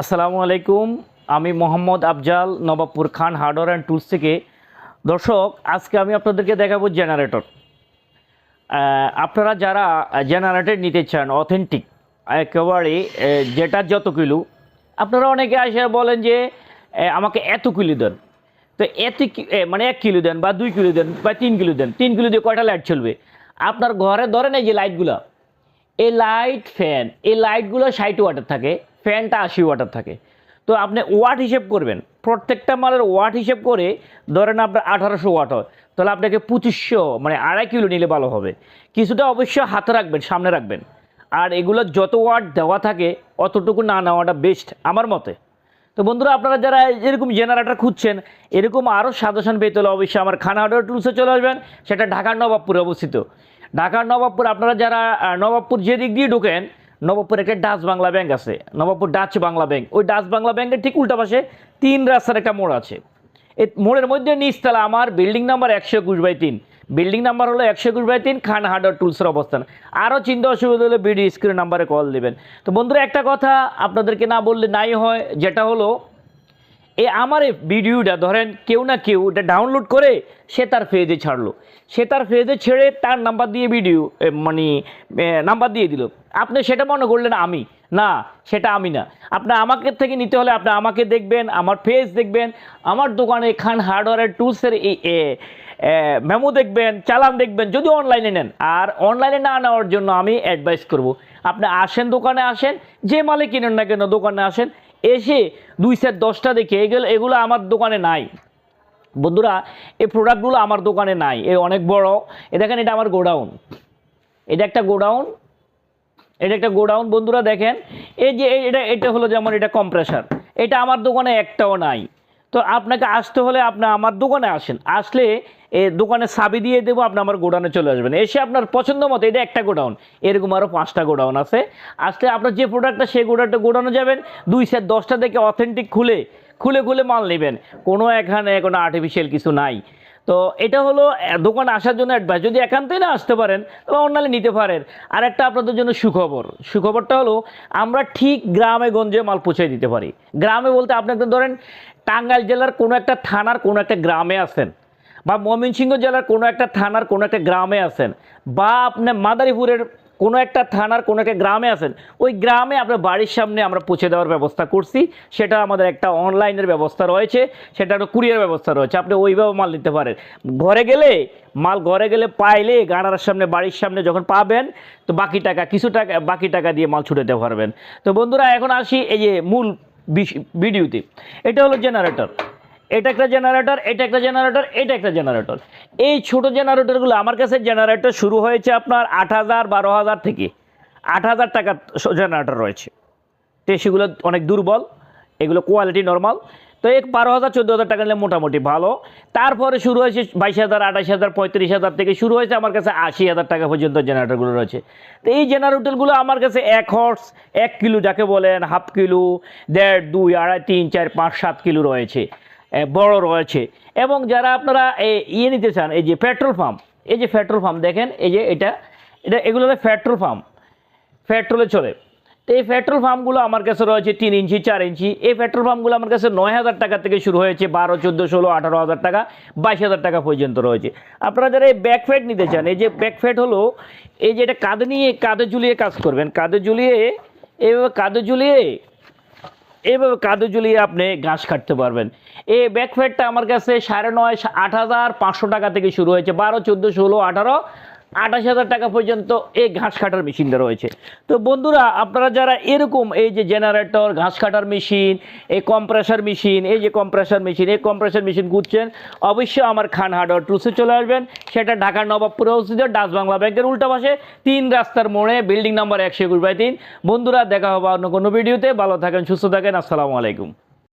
আসসালামু আলাইকুম। আমি মোহাম্মদ আফজাল, নবাবপুর খান হার্ডওয়্যার অ্যান্ড টুলস থেকে। দর্শক, আজকে আমি আপনাদেরকে দেখাবো জেনারেটর। আপনারা যারা জেনারেটর নিতে চান অথেন্টিক, একেবারে যেটা যত কিলো, আপনারা অনেকে এসে বলেন যে আমাকে এত কিলো দেন। তো মানে 1 কিলো দেন বা 2 কিলো দেন বা 3 কিলো দেন। 3 কিলো দিয়ে কয়টা লাইট চলবে? আপনার ঘরে ধরেন এই যে লাইটগুলো, এই লাইট ফ্যান, এই লাইটগুলো 60 ওয়াটের থাকে, ফ্যানটা 80 ওয়াটের থাকে। তো আপনি ওয়াট হিসেব করবেন, প্রত্যেকটা মালের ওয়াট হিসেব করে ধরেন আপনার 1800 ওয়াট হয়, তাহলে আপনাকে 2500 মানে 2.5 কিলো নিলে ভালো হবে। কিছুটা অবশ্যই হাতে রাখবেন, সামনে রাখবেন। আর এগুলো যত ওয়াট দেওয়া থাকে অতটুকু না নেওয়াটা বেস্ট আমার মতে। তো বন্ধুরা, আপনারা যারা এরকম জেনারেটর খুঁজছেন, এরকম আরও সাজেশন পেতে হলে অবশ্যই আমার খান হার্ডওয়্যার টুলসে চলে আসবেন। সেটা ঢাকার নবাবপুরে অবস্থিত। ঢাকার নবাবপুর, আপনারা যারা নবাবপুর যে দিক দিয়ে ঢোকেন, নবাবপুর একটা ডাচ বাংলা ব্যাংক আছে, নবাবপুর ডাচ বাংলা ব্যাংক। ওই ডাচ বাংলা ব্যাংকের ঠিক উল্টা পাশে 3 রাস্তার একটা মোড় আছে। এই মোড়ের মধ্যে নিচতলা আমার বিল্ডিং নাম্বার 121/3। বিল্ডিং নাম্বার হলো 121/3, খান হার্ডওয়্যার টুলসের অবস্থান। আরও চিন্তা অসুবিধা হলে ভিডিও স্ক্রিন নাম্বারে কল দেবেন। তো বন্ধুরা, একটা কথা আপনাদেরকে না বললে নাই হয়, যেটা হলো আমার এই ভিডিওটা ধরেন কেউ না কেউ এটা ডাউনলোড করে সে তার পেজে ছাড়লো, সে তার পেজে ছেড়ে তার নাম্বার দিয়ে ভিডিও মানে নাম্বার দিয়ে দিল। আপনি সেটা মনে করলেন আমি না, সেটা আমি না। আপনি আমাকে থেকে নিতে হলে আপনি আমাকে দেখবেন, আমার পেজ দেখবেন, আমার দোকানে খান হার্ডওয়্যার টুলসের এই মেমো দেখবেন, চালান দেখবেন যদি অনলাইনে নেন। আর অনলাইনে না নেওয়ার জন্য আমি অ্যাডভাইস করব, আপনি আসেন, দোকানে আসেন, যে মালে কিনেন না কেন দোকানে আসেন, এসে 2 সেট 10টা দেখে এগুলো আমার দোকানে নাই। বন্ধুরা, এই প্রোডাক্টগুলো আমার দোকানে নাই। এ অনেক বড়। দেখেন, এটা আমার গোডাউন, এটা একটা গোডাউন, এটা একটা গোডাউন। বন্ধুরা দেখেন, এই যে এটা হলো যেমন এটা কম্প্রেসার, এটা আমার দোকানে একটাও নাই। তো আপনাকে আসতে হলে আপনি আমার দোকানে আসেন, আসলে দোকানে চাবি দিয়ে দেবো, আপনি আমার গোডাউনে চলে আসবেন। এসে আপনার পছন্দ মতো, এটা একটা গোডাউন, এরকম আরও 5টা গোডাউন আছে। আসলে আপনার যে প্রোডাক্টটা, সেই প্রোডাক্টটা গোডাউনে যাবেন, 2 সেট 10টা দেখে অথেন্টিক খুলে খুলে খুলে মাল নেবেন। এখানে কোনো আর্টিফিশিয়াল কিছু নাই। তো এটা হলো দোকানে আসার জন্য অ্যাডভাইস। যদি একান্তই না আসতে পারেন তবে অনলাইনে নিতে পারেন। আর একটা আপনাদের জন্য সুখবর, সুখবরটা হলো আমরা ঠিক গ্রামে গঞ্জে মাল পৌঁছে দিতে পারি। গ্রামে বলতে আপনাদের ধরেন টাঙ্গাইল জেলার কোনো একটা থানার কোনো একটা গ্রামে আছেন, বা ময়মনসিংহ জেলার কোনো একটা থানার কোনো একটা গ্রামে আছেন, বা আপনি মাদারীপুরের কোনো একটা থানার কোনো একটা গ্রামে আছেন, ওই গ্রামে আপনার বাড়ির সামনে আমরা পৌঁছে দেওয়ার ব্যবস্থা করছি। সেটা আমাদের একটা অনলাইনের ব্যবস্থা রয়েছে, সেটা একটা কুরিয়ার ব্যবস্থা রয়েছে। আপনি ওইভাবে মাল নিতে পারেন। ঘরে গেলে পাইলে গাড়ার সামনে, বাড়ির সামনে যখন পাবেন, তো বাকি টাকা দিয়ে মাল ছুটে দিতে পারবেন। তো বন্ধুরা, এখন আসি এই যে মূল ভিডিওতে। এটা হলো জেনারেটর, এটা একটা জেনারেটর, এটা একটা জেনারেটর, এটা একটা জেনারেটর। এই ছোট জেনারেটরগুলো আমার কাছে জেনারেটর শুরু হয়েছে আপনার 8,000 12,000 থেকে 8,000 টাকা জেনারেটর রয়েছে। তো সেগুলো অনেক দুর্বল, এগুলো কোয়ালিটি নর্মাল। তো 12,000 14,000 টাকা নিলে মোটামুটি ভালো। তারপরে শুরু হয়েছে 22,000 28,000 35,000 থেকে শুরু হয়েছে আমার কাছে 80,000 টাকা পর্যন্ত জেনারেটরগুলো রয়েছে। তো এই জেনারেটরগুলো আমার কাছে 1 হর্স, 1 কিলো যাকে বলেন, হাফ কিলো, 1.5 2 2.5 3 4 5 7 কিলো রয়েছে, বড় রয়েছে। এবং যারা আপনারা নিতে চান, এই যে পেট্রোল পাম্প, এই যে পেট্রোল পাম্প দেখেন, এই যে এগুলো হলো পেট্রোল পাম্প, পেট্রোলে চলে। তো এই পেট্রোল পাম্পগুলো আমার কাছে রয়েছে 3 ইঞ্চি 4 ইঞ্চি। এই পেট্রোল পাম্পগুলো আমার কাছে 9,000 টাকা থেকে শুরু হয়েছে, 12 14 16 18,000 টাকা 22,000 টাকা পর্যন্ত রয়েছে। আপনারা যারা এই ব্যাকফেট নিতে চান, এই যে ব্যাকফেট হলো এই যে এটা কাঁধে ঝুলিয়ে কাজ করবেন, এইভাবে কাঁধে ঝুলিয়ে আপনি ঘাস কাটতে পারবেন। এই ব্যাকফেটটা আমার কাছে 9,500 8,500 টাকা থেকে শুরু হয়েছে, 12 14 16 18 28,000 টাকা পর্যন্ত এই ঘাস কাটার মেশিনটা রয়েছে। তো বন্ধুরা, আপনারা যারা এরকম এই যে জেনারেটর, ঘাস কাটার মেশিন, এই কম্প্রেসার মেশিন খুঁজছেন, অবশ্যই আমার খান হার্ডওয়্যার টুলসে চলে আসবেন। সেটা ঢাকার নবাবপুরে অবস্থিত, ডাচ বাংলা ব্যাংকের উল্টা পাশে 3 রাস্তার মোড়ে, বিল্ডিং নাম্বার 121/3। বন্ধুরা, দেখা হবে অন্য কোনো ভিডিওতে। ভালো থাকেন, সুস্থ থাকেন। আসসালামু আলাইকুম।